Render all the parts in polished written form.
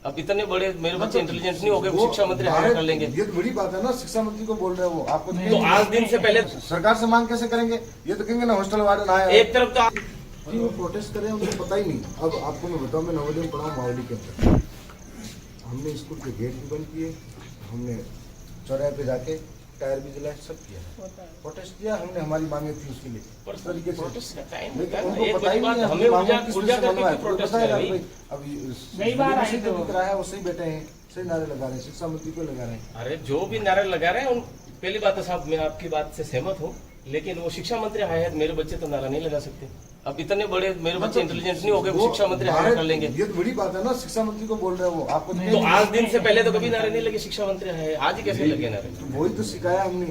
अब इतने बड़े मेरे बच्चे इंटेलिजेंट नहीं हो गए, शिक्षा मंत्री हायर कर लेंगे। ये तो बड़ी बात है ना, शिक्षा मंत्री को बोल रहे हो आपको तो आज दिन से पहले सरकार से मांग कैसे करेंगे? ये तो कहेंगे ना हॉस्टल वार्डन आया। एक तरफ तो जी वो प्रोटेस्ट कर रहे हैं, उनको पता ही नहीं। अब आपको मैं बताऊं, मैं नवोदय में पढ़ा मावली के अंदर, हमने स्कूल के गेट भी बंद किए, हमने चौराहे पे जाके टायर भी जलाए, सब किया, प्रोटेस्ट किया हमने। हमारी मांगे थी उसके लिए उस तरीके से, उनको पता ही नहीं है हमें मांगों किस तरह से मनवाया। अब दिख रहा है वो सही बैठे हैं, सही नारे लगा रहे हैं, शिक्षा मंत्री को लगा रहे हैं। अरे जो भी नारे लगा रहे हैं उन पहली बात तो साहब मैं आपकी बात से सहमत हूँ, लेकिन वो शिक्षा मंत्री आए हैं, मेरे बच्चे तो नारा नहीं लगा सकते। अब इतने बड़े मेरे बच्चे इंटेलिजेंट नहीं हो गए, शिक्षा मंत्री हायर कर लेंगे। ये तो बड़ी बात है ना, शिक्षा मंत्री को बोल रहे हो आपको तो आज दिन से पहले तो कभी नारे नहीं लगे, शिक्षा मंत्री आए आज ही कैसे लगे नारे? वही तो सिखाया हमने।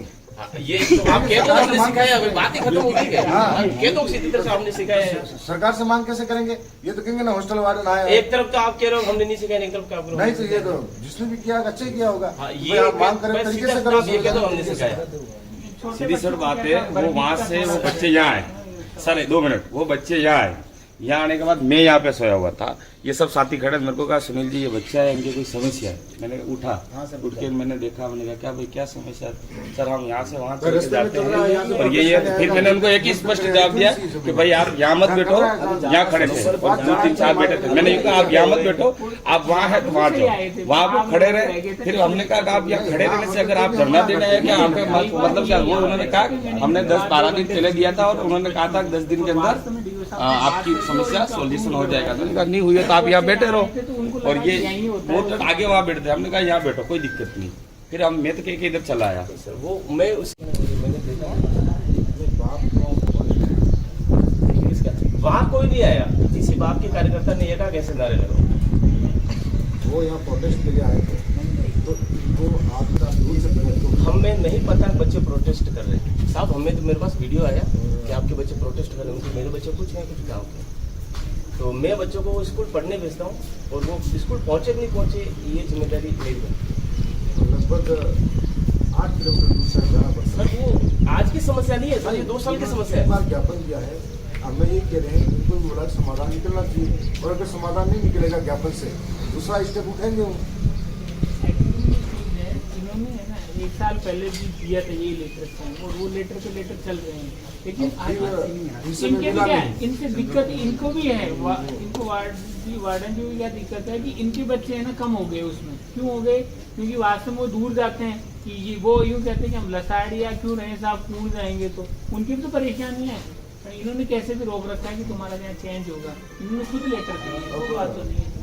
ये तो आप कह दो हमने सिखाया, अभी बात ही खत्म हो गई है। कह दो सीधी तरह से हमने सिखाया है। सरकार से मांग कैसे करेंगे? ये तो कहेंगे ना हॉस्टल वार्डन आया। एक तरफ तो आप कह रहे हो हमने नहीं सिखाया, एक तरफ क्या नहीं, तो ये तो जिसने भी किया अच्छा किया होगा। ये मांग करें तरीके से करो, ये कह दो हमने सिखाया। सीधी सर बात है, वो वहाँ से वो बच्चे यहाँ आए, सर 2 मिनट, वो बच्चे यहाँ आए, यहाँ आने के बाद मैं यहाँ पे सोया हुआ था, ये सब साथी खड़े, मेरे को कहा सुनील जी ये बच्चा है, इनकी कोई समस्या है। मैंने उठा, उठ के मैंने देखा, मैंने कहा क्या भाई क्या समस्या है? सर हम यहाँ से वहाँ चल के जाते हैं और ये फिर मैंने उनको एक ही स्पष्ट जवाब दिया कि भाई आप यहाँ मत बैठो, यहाँ खड़े थे और 2-3-4 बैठे थे। मैंने कहा आप यहाँ मत बैठो, आप वहाँ है तो वहाँ जाओ, वहाँ वो खड़े रहे। फिर हमने कहा कि आप यहाँ खड़े रहने से अगर आप धरना देना है क्या आपके मतलब क्या? वो उन्होंने कहा हमने 10-12 दिन पहले दिया था और उन्होंने कहा था 10 दिन के अंदर आपकी समस्या सोल्यूशन हो जाएगा। मैंने कहा नहीं हुई है तो आप यहाँ बैठे रहो, और ये वो तो आगे वहाँ बैठते, हमने कहा यहाँ बैठो कोई दिक्कत नहीं। फिर हम मैं तो कह के इधर चला आया। वो मैं मैंने देखा वहाँ कोई नहीं आया, किसी बाप के कार्यकर्ता ने ये कहा कैसे नारे लगाओ। वो यहाँ प्रोटेस्ट के लिए आए थे, तो वो आपका दूर से हमें नहीं पता बच्चे प्रोटेस्ट कर रहे हैं साहब। हमें तो मेरे पास वीडियो आया कि आपके बच्चे प्रोटेस्ट कर रहे हैं, मेरे बच्चे कुछ हैं कुछ गाँव के। तो मैं बच्चों को स्कूल पढ़ने भेजता हूँ और वो स्कूल पहुँचे नहीं पहुँचे ये जिम्मेदारी मेरी है। लगभग 8 किलोमीटर दूर से जाना पड़ता है। सर वो आज की समस्या नहीं है सर, ये 2 साल की समस्या है। ज्ञापन दिया है, हमें ये कह रहे हैं इनको बड़ा समाधान निकलना चाहिए, और अगर समाधान नहीं निकलेगा ज्ञापन से दूसरा स्टेप उठेंगे वो। इन्होंने है ना 1 साल पहले भी दिया था ये लेटर और वो लेटर पे लेटर चल रहे हैं, लेकिन इनके भी क्या है, इनसे दिक्कत इनको भी है, इनको वार्डन जी भी क्या दिक्कत है कि इनके बच्चे है ना कम हो गए। उसमें क्यों हो गए? क्योंकि वास्तव में वो दूर जाते हैं कि वो यूँ कहते हैं कि हम लसाड़िया क्यों रहे साहब, दूर जाएंगे तो उनकी भी तो परेशानी है। इन्होंने कैसे भी रोक रखा है कि तुम्हारा यहाँ चेंज होगा, इन्होंने खुद लेकर दिया, कोई बात तो नहीं है।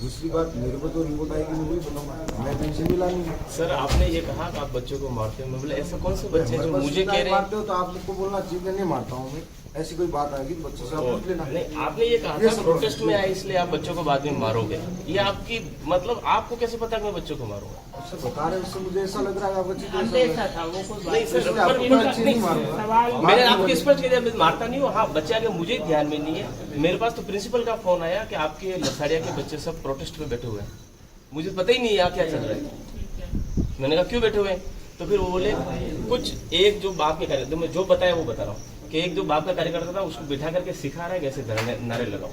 दूसरी बात मेरे को तो रिपोर्ट आएगी मैं वही बनाऊंगा, मैं टेंशन नहीं लानी। सर आपने ये कहा कि आप बच्चों को मारते हो, मैं बोले ऐसे कौन से बच्चे हैं जो मुझे कह रहे हैं मारते हो? तो आप लोग को बोलना चाहिए कि नहीं मारता हूँ मैं, ऐसी कोई बात आएगी तो बच्चों से आप पूछ लेना। नहीं आपने ये कहा था प्रोटेस्ट में आए इसलिए आप बच्चों को बाद में मारोगे, ये आपकी मतलब आपको कैसे पता कि मैं बच्चों को मारूंगा? उससे बता रहे, उससे मुझे ऐसा लग रहा है आपको था वो कोई नहीं सर, सवाल मैंने आपको स्पष्ट किया मैं मारता नहीं हूँ। हाँ बच्चे आगे मुझे ध्यान में नहीं है, मेरे पास तो प्रिंसिपल का फोन आया कि आपके लसाड़िया के बच्चे सब प्रोटेस्ट पे बैठे हुए हैं, मुझे पता ही नहीं यहाँ क्या चल रहा है। मैंने कहा क्यों बैठे हुए हैं? तो फिर वो बोले कुछ एक जो बाप के कार्यकर्ता, मैं जो बताया वो बता रहा हूँ कि एक जो बाप का कार्यकर्ता था उसको बिठा करके सिखा रहा है कैसे धरने नारे लगाओ।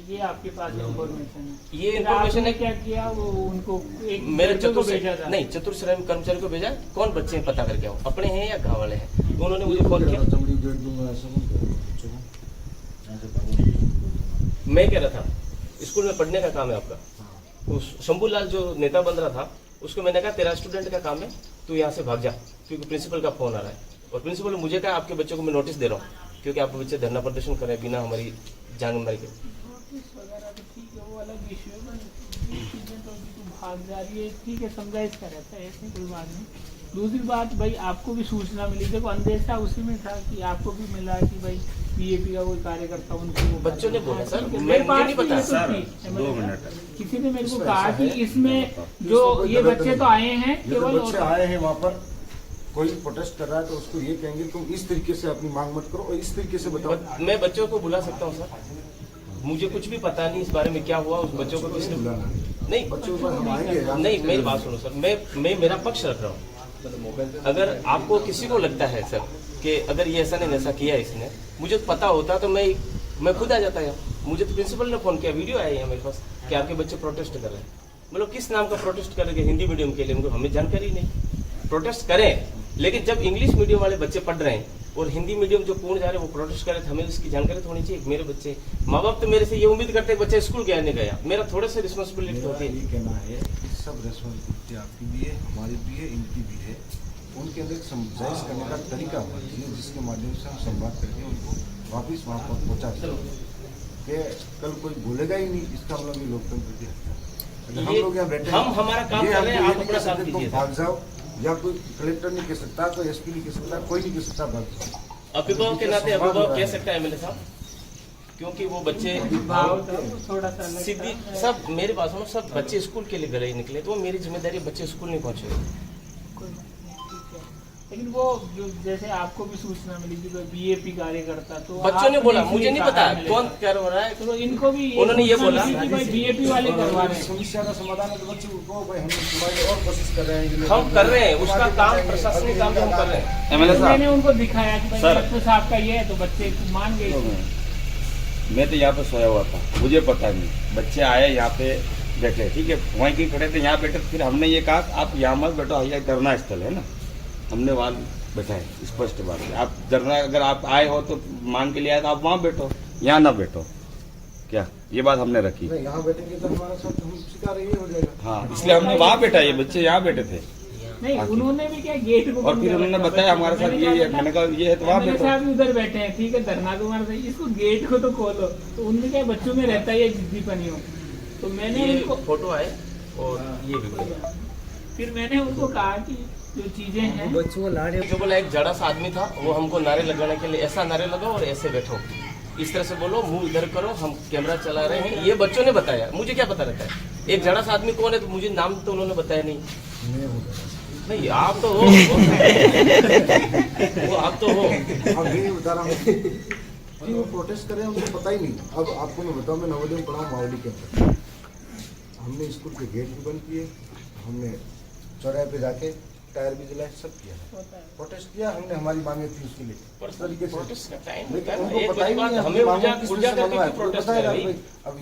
ये आपके पास इन्फॉर्मेशन है? ये इन्फॉर्मेशन है। क्या किया वो उनको एक मेरे चतुर्श्रेणी कर्मचारी को भेजा, कौन बच्चे हैं पता करके आओ, अपने हैं या गाँव वाले हैं। तो उन्होंने मुझे फोन किया, मैं कह रहा था स्कूल में पढ़ने का काम है आपका। उस शंभूलाल जो नेता बन रहा था उसको मैंने कहा तेरा स्टूडेंट का काम है, तू यहाँ से भाग जा, क्योंकि प्रिंसिपल का फोन आ रहा है। और प्रिंसिपल ने मुझे कहा आपके बच्चों को मैं नोटिस दे रहा हूँ क्योंकि आपके बच्चे धरना प्रदर्शन कर रहे हैं बिना हमारी जान मारी के। ठीक है, वो अलग इश्यू है, चीजें तो भाग जा रही है, ठीक है, समझाइश का रहता है, ऐसी कोई बात नहीं। दूसरी बात भाई आपको भी सूचना मिली, देखो अंदेशा उसी में था कि आपको भी मिला कि भाई बीजेपी का कोई कार्यकर्ता उनको बच्चों ने बोला सर, मेरे पास नहीं पता सर, 2 मिनट किसी ने मेरे को कहा कि इसमें जो ये बच्चे तो आए हैं केवल बच्चे आए हैं वहाँ पर, कोई प्रोटेस्ट कर रहा है तो उसको ये कहेंगे तुम इस तरीके से अपनी मांग मत करो और इस तरीके से बताओ। मैं बच्चों को बुला सकता हूँ सर, मुझे कुछ भी पता नहीं इस बारे में क्या हुआ, उस बच्चों को किसने बुलाना नहीं, बच्चों को हम आएंगे नहीं मेरी बात सुनो सर, मैं मेरा पक्ष रख रहा हूँ। अगर आपको किसी को लगता है सर कि अगर ये ऐसा नहीं ऐसा किया इसने, मुझे पता होता तो मैं खुद आ जाता है। मुझे तो प्रिंसिपल ने फोन किया, वीडियो आया है मेरे पास कि आपके बच्चे प्रोटेस्ट कर रहे हैं। मतलब किस नाम का प्रोटेस्ट कर रहे हैं? हिंदी मीडियम के लिए उनको हमें जानकारी नहीं। प्रोटेस्ट करें, लेकिन जब इंग्लिश मीडियम वाले बच्चे पढ़ रहे हैं और हिंदी मीडियम जो पूर्ण जा रहे हैं वो प्रोटेस्ट कर रहे थे, हमें इसकी जानकारी तो होनी चाहिए। मेरे बच्चे, माँ बाप तो मेरे से ये उम्मीद करते हैं बच्चा स्कूल गया नहीं गया, मेरा थोड़ा सा रिस्पॉन्सिबिलिटी होती है। ये कहना है कि सब रिस्पॉन्सिबिलिटी आपकी भी है, हमारी भी है, इनकी भी है। उनके अंदर एक समझाइश करने का तरीका होना चाहिए जिसके माध्यम से हम संवाद करके उनको वापस वहाँ पर पहुँचा सकें कि कल कोई बोलेगा ही नहीं, इसका मतलब ये लोकतंत्र की हत्या। अगर हम लोग यहाँ बैठे हम हमारा काम कर रहे हैं, आप अपना साथ दीजिए। भाग जाओ, या कोई कलेक्टर नहीं कह सकता, कोई एसपी नहीं कह सकता, कोई नहीं कह सकता भाग जाओ। अभिभावक के नाते अभिभावक कह सकता है एमएलए साहब, क्योंकि वो बच्चे थोड़ा सा अलग सीधी सब मेरे पास में सब बच्चे स्कूल के लिए घर ही निकले, तो वो मेरी जिम्मेदारी है, बच्चे स्कूल नहीं पहुंचे। लेकिन वो जो जैसे आपको भी सूचना मिली कि कोई बीएपी कार्यकर्ता, तो बच्चों ने आपने बोला, इसलिए मुझे नहीं कहा पता मिले। कौन करवा रहा है, तो इनको भी उन्होंने ये बोला कि भाई बीएपी वाले करवा रहे हैं। समस्या का समाधान है तो बच्चों को भाई हम तुम्हारी और कोशिश कर रहे हैं, ये लोग- हम कर रहे हैं, उसका काम प्रशासनिक काम जो हम कर रहे हैं। एमएलए तो मैंने साहब, उनको दिखाया कि भाई सर। डॉक्टर साहब का ये है, तो बच्चे मान गए। मैं तो यहाँ पे सोया हुआ था, मुझे पता नहीं। बच्चे आए यहाँ पे बैठे, ठीक है, वहीं कहीं खड़े थे, यहाँ बैठे। फिर हमने ये कहा आप यहाँ मत बैठो, यहाँ धरना स्थल है ना, हमने वहाँ बैठा है। स्पष्ट बात है, आप धरना अगर आप आए हो तो मान के लिए आए तो आप वहाँ बैठो, यहाँ ना बैठो। क्या ये बात हमने रखी? नहीं, यहाँ बैठेंगे तो हमारा सब हम शिकार ये हो जाएगा। हाँ, इसलिए हमने वहाँ बैठा, ये बच्चे यहाँ बैठे थे। नहीं, उन्होंने भी क्या गेट को और फिर उन्होंने बताया हमारे साथ ये है, मैंने कहा ये है तो वहाँ मेरे बैठो। साथ भी उधर बैठे हैं, ठीक है, धरना तुम्हारा सही, इसको गेट को तो खोलो। तो उनके क्या बच्चों में रहता है ये जिद्दीपनी हो। तो मैंने ये उनको फोटो आए और ये भी फिर मैंने उनको कहा कि जो चीजें हैं, जो बोला, एक जड़ा सा आदमी था, वो हमको नारे लगाने के लिए ऐसा नारे लगाओ और ऐसे बैठो, इस तरह से बोलो, मुंह इधर करो, हम कैमरा चला रहे हैं। ये बच्चों ने बताया, मुझे क्या पता रहता है एक जड़ा सा आदमी कौन है, तो मुझे नाम तो उन्होंने बताया नहीं। मैं हूँ नहीं, आप तो हो वो आप तो हो। अब यही बता रहा हूँ कि वो प्रोटेस्ट कर रहे हैं, उनको पता ही नहीं। अब आपको मैं बताऊँ, मैं नवोदय में पढ़ा हूँ मावली के अंदर। हमने स्कूल के गेट भी बंद किए, हमने चौराहे पे जाके टायर भी जलाए, सब किया, प्रोटेस्ट किया हमने। हमारी मांगे थी उसके लिए इस तरीके से। प्रोटेस्ट का टाइम लेकिन होता है ना, उनको एक पता ही बात नहीं है हमें हमें मांगों ऊर्जा किस ऊर्जा तरह से करके बनवाए। क्यों प्रोटेस्ट बताया करें भाई, भाई? अब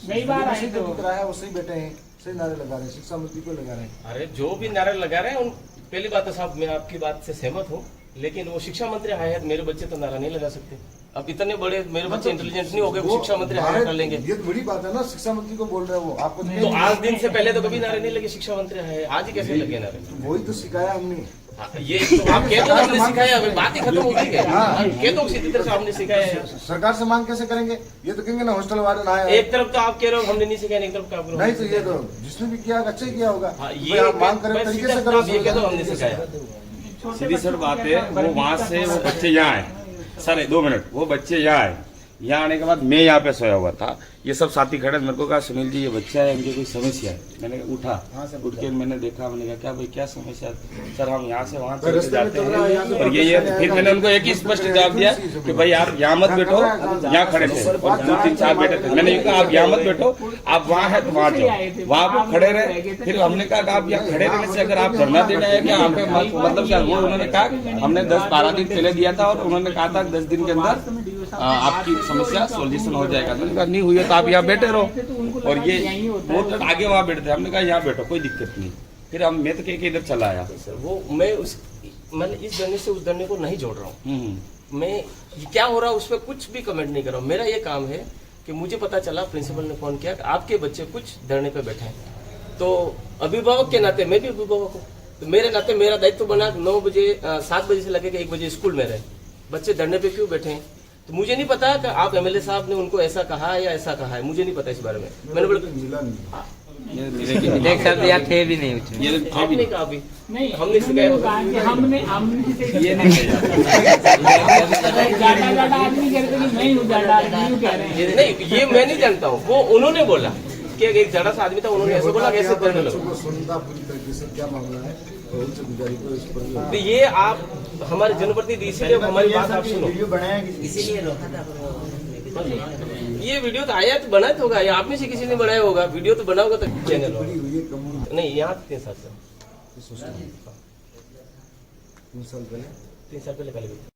नहीं, बात आई सही तो। दिख रहा है, वो सही बैठे हैं, सही नारे लगा रहे हैं, शिक्षा मंत्री को लगा रहे हैं। अरे जो भी नारे लगा रहे हैं उन, पहली बात तो साहब मैं आपकी बात से सहमत हूँ, लेकिन वो शिक्षा मंत्री आए हैं, मेरे बच्चे तो नारा नहीं लगा सकते। अब इतने बड़े मेरे बच्चे इंटेलिजेंट नहीं हो गए, वो शिक्षा मंत्री बाहर- हायर कर लेंगे। ये तो बड़ी बात है ना, शिक्षा मंत्री को बोल रहे हो आपको तो आज दिन से पहले तो कभी नारे नहीं लगे, शिक्षा मंत्री आए, आज ही कैसे लगे नारे? वही तो सिखाया हमने। हाँ, ये तो आप कह दो ना, हमने सिखाया, अभी बात ही खत्म हो गई है। कह दो सीधी तरह से हमने सिखाया है। सरकार से मांग कैसे करेंगे? ये तो कहेंगे ना हॉस्टल वार्डन आया है। एक तरफ तो आप कह रहे हो हमने नहीं सिखाया, एक तरफ तो आप कह रहे हो नहीं तो ये तो जिसने भी किया अच्छा ही किया होगा। हाँ, भाई ये आप मांग करें मैं तरीके सीधा से करो। आप ये कह दो हमने सिखाया। सीधी सर बात है, वो वहाँ से वो बच्चे यहाँ आए। सर 2 मिनट, वो बच्चे यहाँ आए, यहाँ आने के बाद मैं यहाँ पे सोया हुआ था। ये सब साथी खड़े, मेरे को कहा सुनील जी ये बच्चा है, इनकी कोई समस्या है। मैंने उठा, उठ के मैंने देखा, मैंने कहा क्या भाई क्या समस्या है? सर हम यहाँ से वहाँ चले जाते हैं और ये फिर मैंने उनको एक ही स्पष्ट जवाब दिया कि भाई आप यहाँ मत बैठो, यहाँ खड़े थे और 2-3-4 बैठे थे। मैंने कहा आप यहाँ मत बैठो, आप वहाँ है तो वहाँ जाओ, वहाँ आप खड़े रहे। फिर हमने कहा कि आप यहाँ खड़े रहने से अगर आप धरना देना है क्या, आप मतलब क्या? वो उन्होंने कहा हमने 10-12 दिन पहले दिया था और उन्होंने कहा था 10 दिन के अंदर आपकी समस्या सोल्यूशन हो जाएगा। मैंने कहा नहीं हुई है तो आप यहाँ बैठे रहो। और ये वो तो आगे वहाँ बैठे थे, हमने कहा यहाँ बैठो, कोई दिक्कत नहीं। फिर हम मैं तो कह के इधर चला आया। सर वो मैं इस धरने से उस धरने को नहीं जोड़ रहा हूँ। मैं ये क्या हो रहा है उस पर कुछ भी कमेंट नहीं कर रहा हूँ। मेरा ये काम है कि मुझे पता चला, प्रिंसिपल ने फोन किया कि आपके बच्चे कुछ धरने पे बैठे हैं, तो अभिभावक के नाते मैं भी अभिभावक हूँ, तो मेरे नाते मेरा दायित्व बना 9 बजे 7 बजे से लगे कि 1 बजे स्कूल में रहे, बच्चे धरने पे क्यों बैठे हैं। तो मुझे नहीं पता कि आप एमएलए साहब ने उनको ऐसा कहा है या ऐसा कहा है, मुझे नहीं पता इस बारे में। मैंने बोला मिला नहीं। देख सकते यार थे भी नहीं उसमें। ये आपने कहा अभी नहीं, हमने सिखाया कहा कि हमने ये नहीं ज्यादा आदमी कहते कि मैं हूँ ज्यादा आदमी कह रहे हैं। नहीं, ये मैं नहीं जानता हूँ, वो उन्होंने बोला कि एक जड़ा सा आदमी था, उन्होंने ऐसे बोला कि ऐसे करने लगो। सुनता पूरी तरीके से क्या मामला है और उनसे गुजारिश को इस पर तो ये आप हमारे जनप्रतिनिधि, इसीलिए हमारी बात आप सुनो। वीडियो बनाया इसीलिए रोका था। ये वीडियो तो आया तो बनाया तो होगा, या आप में से किसी ने बनाया होगा, वीडियो तो बना होगा तो चैनल होगा। बड़ी हुई है कम नहीं, यहाँ 3 साल से 3 साल पहले 3 साल पहले